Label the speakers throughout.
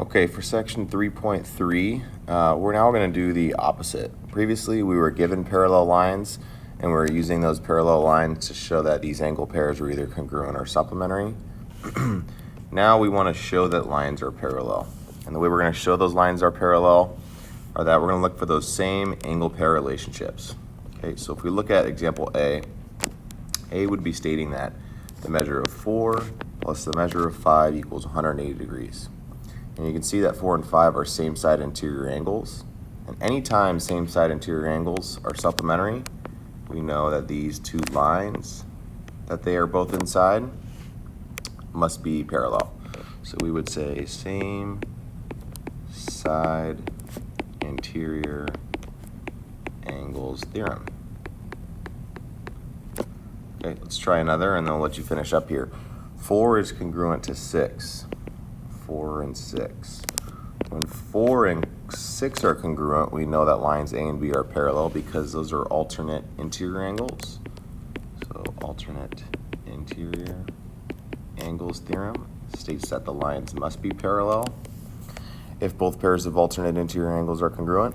Speaker 1: Okay, for section 3.3, we're now going to do the opposite. Previously, we were given parallel lines, and we're using those parallel lines to show that these angle pairs are either congruent or supplementary. Now we want to show that lines are parallel. And the way we're going to show those lines are parallel are that we're going to look for those same angle pair relationships. Okay, so if we look at example A would be stating that the measure of 4 plus the measure of 5 equals 180 degrees. And you can see that 4 and 5 are same side interior angles. And anytime same side interior angles are supplementary, we know that these two lines that they are both inside must be parallel. So we would say same side interior angles theorem. Okay, let's try another and then I'll let you finish up here. 4 is congruent to 6. 4 and 6. When 4 and 6 are congruent, we know that lines A and B are parallel because those are alternate interior angles. So alternate interior angles theorem states that the lines must be parallel if both pairs of alternate interior angles are congruent.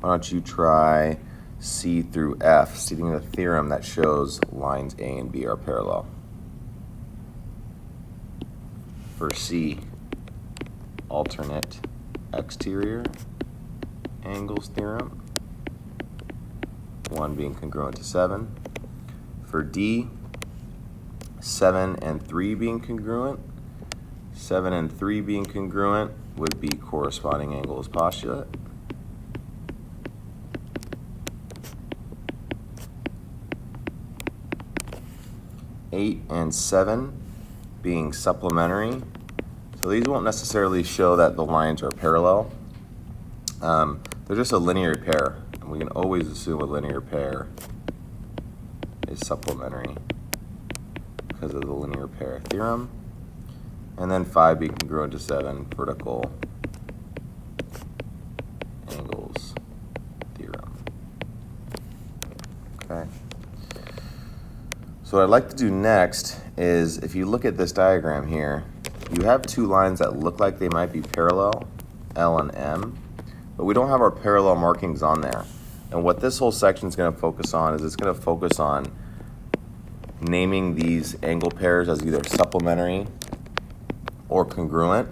Speaker 1: Why don't you try C through F, stating the theorem that shows lines A and B are parallel. For C, alternate exterior angles theorem, 1 being congruent to 7. For D, 7 and 3 being congruent. 7 and 3 being congruent would be corresponding angles postulate. Eight and 7 being supplementary. So these won't necessarily show that the lines are parallel. They're just a linear pair, and we can always assume a linear pair is supplementary because of the linear pair theorem. And then 5 being congruent to 7, vertical angles theorem. Okay. So what I'd like to do next is, if you look at this diagram here, you have two lines that look like they might be parallel, L and M, but we don't have our parallel markings on there. And what this whole section is going to focus on is it's going to focus on naming these angle pairs as either supplementary or congruent,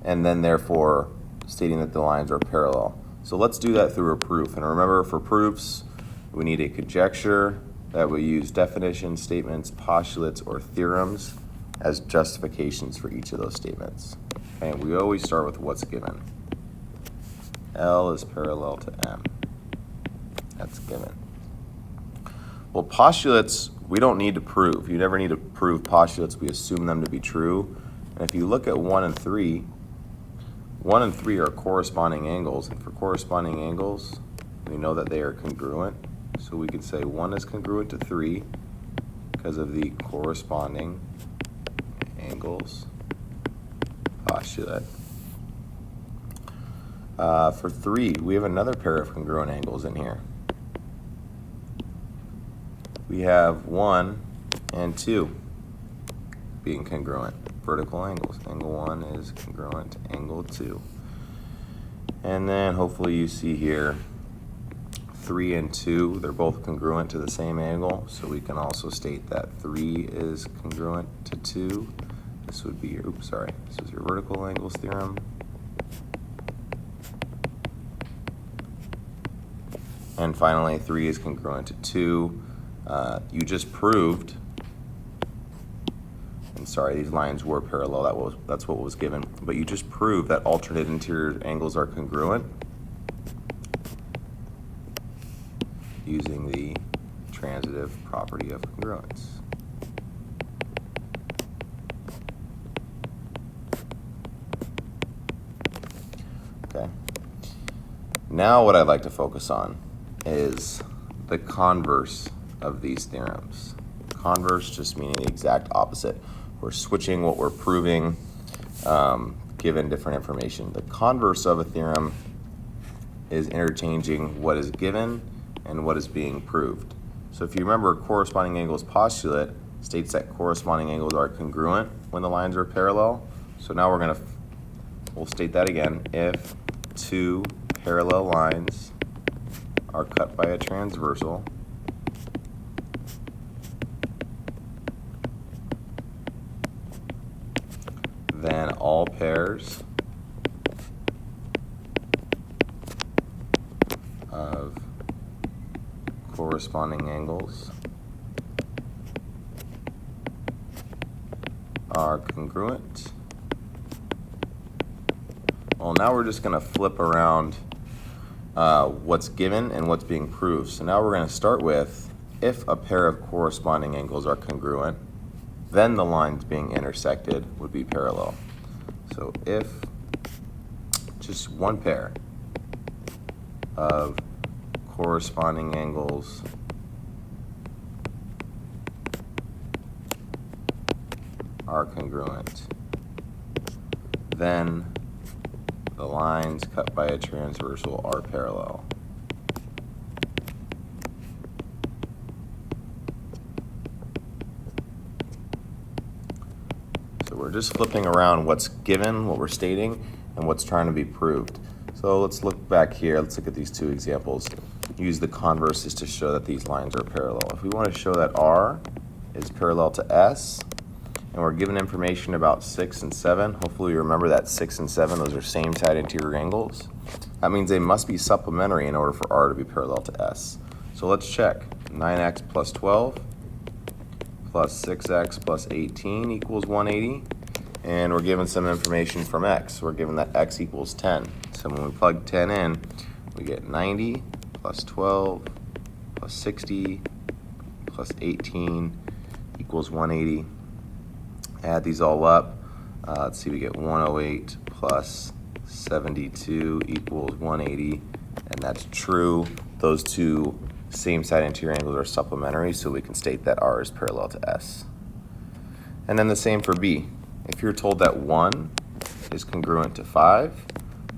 Speaker 1: and then therefore stating that the lines are parallel. So let's do that through a proof. And remember, for proofs, we need a conjecture that we use definitions, statements, postulates, or theorems as justifications for each of those statements. And we always start with what's given. L is parallel to M. That's given. Well, postulates, we don't need to prove. You never need to prove postulates. We assume them to be true. And if you look at 1 and 3, 1 and 3 are corresponding angles. And for corresponding angles, we know that they are congruent. So we could say 1 is congruent to 3 because of the corresponding angles postulate. For 3, we have another pair of congruent angles in here. We have 1 and 2 being congruent, vertical angles. Angle 1 is congruent to angle 2. And then hopefully you see here 3 and 2, they're both congruent to the same angle, so we can also state that 3 is congruent to 2. This would be your, this is your vertical angles theorem. And finally, 3 is congruent to 2. You just proved, and sorry, these lines were parallel, that's what was given, but you just proved that alternate interior angles are congruent using the transitive property of congruence. Okay. Now what I'd like to focus on is the converse of these theorems. Converse just meaning the exact opposite. We're switching what we're proving given different information. The converse of a theorem is interchanging what is given and what is being proved. So if you remember, corresponding angles postulate states that corresponding angles are congruent when the lines are parallel. So now we're going to we'll state that again. If two parallel lines are cut by a transversal, then all pairs of corresponding angles are congruent. Well, now we're just going to flip around what's given and what's being proved. So now we're going to start with, if a pair of corresponding angles are congruent, then the lines being intersected would be parallel. So if just one pair of corresponding angles are congruent, then the lines cut by a transversal are parallel. So we're just flipping around what's given, what we're stating, and what's trying to be proved. So let's look back here. Let's look at these two examples. Use the converses to show that these lines are parallel. If we want to show that R is parallel to S, and we're given information about 6 and 7, hopefully you remember that 6 and 7, those are same side interior angles. That means they must be supplementary in order for R to be parallel to S. So let's check. 9x plus 12 plus 6x plus 18 equals 180. And we're given some information from x. We're given that x equals 10. So when we plug 10 in, we get 90 plus 12 plus 60 plus 18 equals 180. Add these all up. Let's see, we get 108 plus 72 equals 180. And that's true. Those two same side interior angles are supplementary, so we can state that R is parallel to S. And then the same for B. If you're told that 1 is congruent to 5,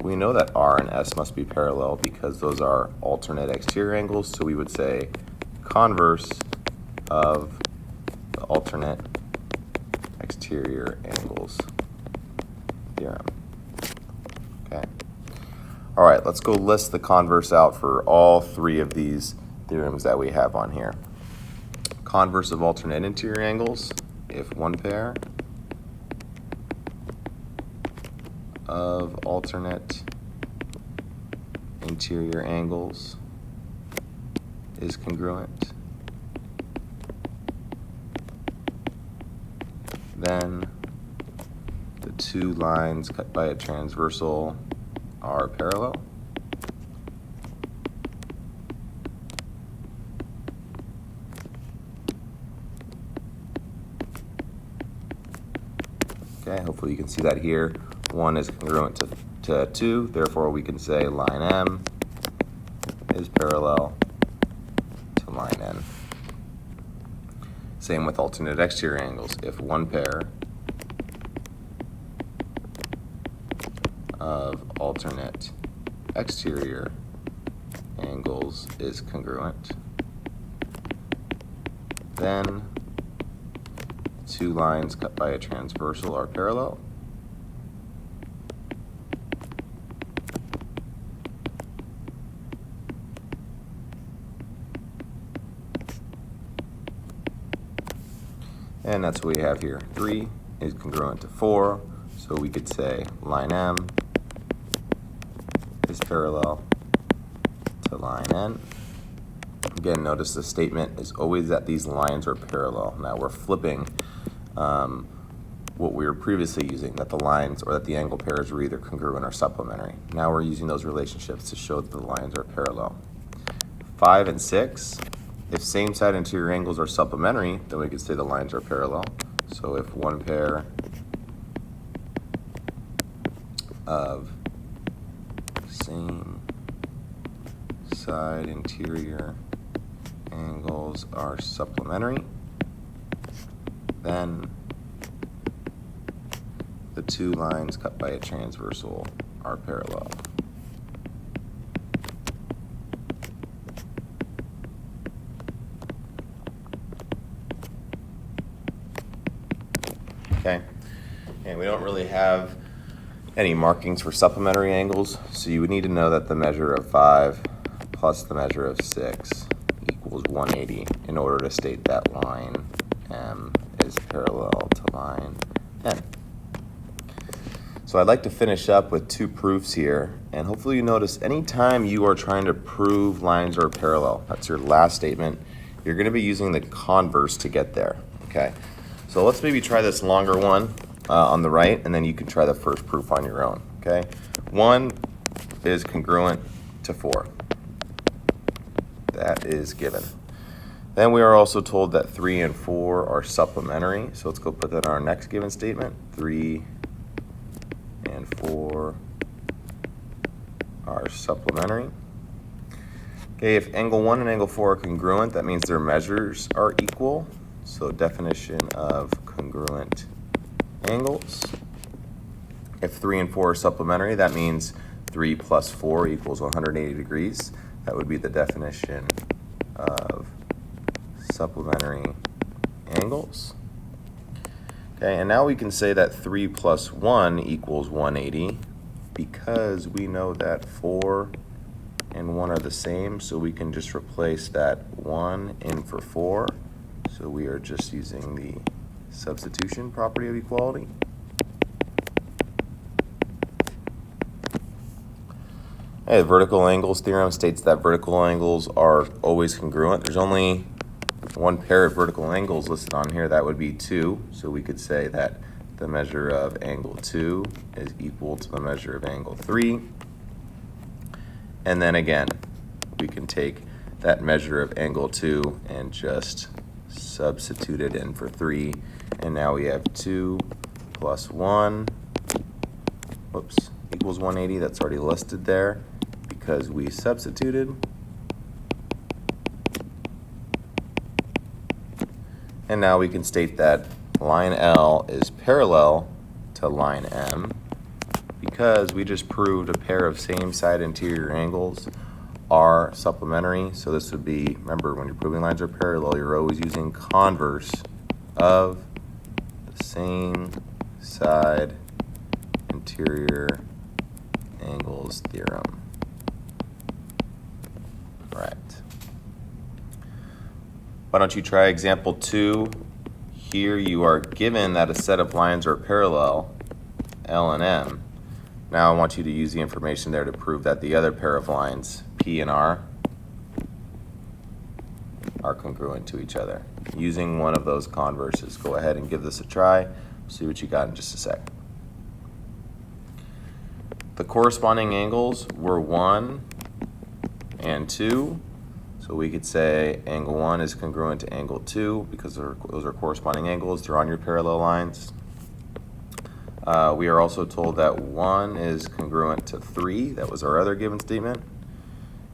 Speaker 1: we know that R and S must be parallel because those are alternate exterior angles, so we would say converse of the alternate exterior angles theorem. Okay. All right, let's go list the converse out for all three of these theorems that we have on here. Converse of alternate interior angles, if one pair of alternate interior angles is congruent, then the two lines cut by a transversal are parallel. Okay, hopefully you can see that here. 1 is congruent to 2, therefore we can say line M is parallel to line N. Same with alternate exterior angles. If one pair of alternate exterior angles is congruent, then two lines cut by a transversal are parallel. And that's what we have here. 3 is congruent to 4, so we could say line M is parallel to line N. Again, notice the statement is always that these lines are parallel. Now we're flipping what we were previously using, that the lines or that the angle pairs were either congruent or supplementary. Now we're using those relationships to show that the lines are parallel. 5 and 6, if same side interior angles are supplementary, then we could say the lines are parallel. So if one pair of same side interior angles are supplementary, then the two lines cut by a transversal are parallel. Okay, and we don't really have any markings for supplementary angles. So you would need to know that the measure of 5 plus the measure of 6 equals 180 in order to state that line M is parallel to line N. So I'd like to finish up with two proofs here, and hopefully you notice anytime you are trying to prove lines are parallel, that's your last statement, you're going to be using the converse to get there. Okay, so let's maybe try this longer one on the right, and then you can try the first proof on your own. Okay, 1 is congruent to 4. That is given. Then we are also told that 3 and 4 are supplementary. So let's go put that in our next given statement. 3 and 4 are supplementary. Okay, if angle 1 and angle 4 are congruent, that means their measures are equal. So definition of congruent angles. If 3 and 4 are supplementary, that means 3 plus 4 equals 180 degrees. That would be the definition of supplementary angles. Okay, and now we can say that 3 plus 1 equals 180 because we know that 4 and 1 are the same, so we can just replace that 1 in for 4. So we are just using the substitution property of equality. Hey, the vertical angles theorem states that vertical angles are always congruent. There's only one pair of vertical angles listed on here, that would be 2. So we could say that the measure of angle 2 is equal to the measure of angle 3. And then again, we can take that measure of angle 2 and just substitute it in for 3. And now we have 2 plus 1, whoops, equals 180. That's already listed there because we substituted. And now we can state that line L is parallel to line M because we just proved a pair of same side interior angles are supplementary. So this would be, remember, when you're proving lines are parallel, you're always using converse of the same side interior angles theorem. Right. Why don't you try example 2? Here you are given that a set of lines are parallel, L and M. Now I want you to use the information there to prove that the other pair of lines, P and R, are congruent to each other. Using one of those converses. Go ahead and give this a try. See what you got in just a sec. The corresponding angles were 1 and 2. So we could say angle 1 is congruent to angle 2 because those are corresponding angles. They're on your parallel lines. We are also told that 1 is congruent to 3. That was our other given statement.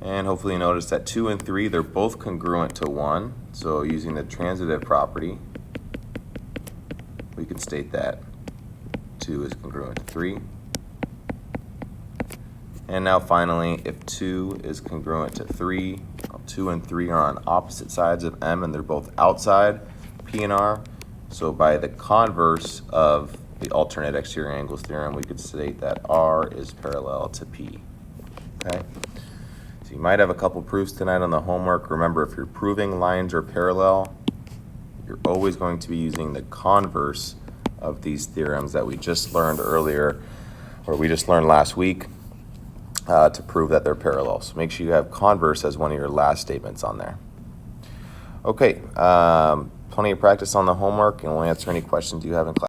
Speaker 1: And hopefully you notice that 2 and 3, they're both congruent to 1. So using the transitive property, we can state that 2 is congruent to 3. And now finally, if 2 is congruent to 3, 2 and 3 are on opposite sides of M and they're both outside P and R. So by the converse of the alternate exterior angles theorem, we could state that R is parallel to P. Okay? So you might have a couple proofs tonight on the homework. Remember, if you're proving lines are parallel, you're always going to be using the converse of these theorems that we just learned earlier, or we just learned last week. To prove that they're parallel. So make sure you have converse as one of your last statements on there. Okay, plenty of practice on the homework, and we'll answer any questions you have in class.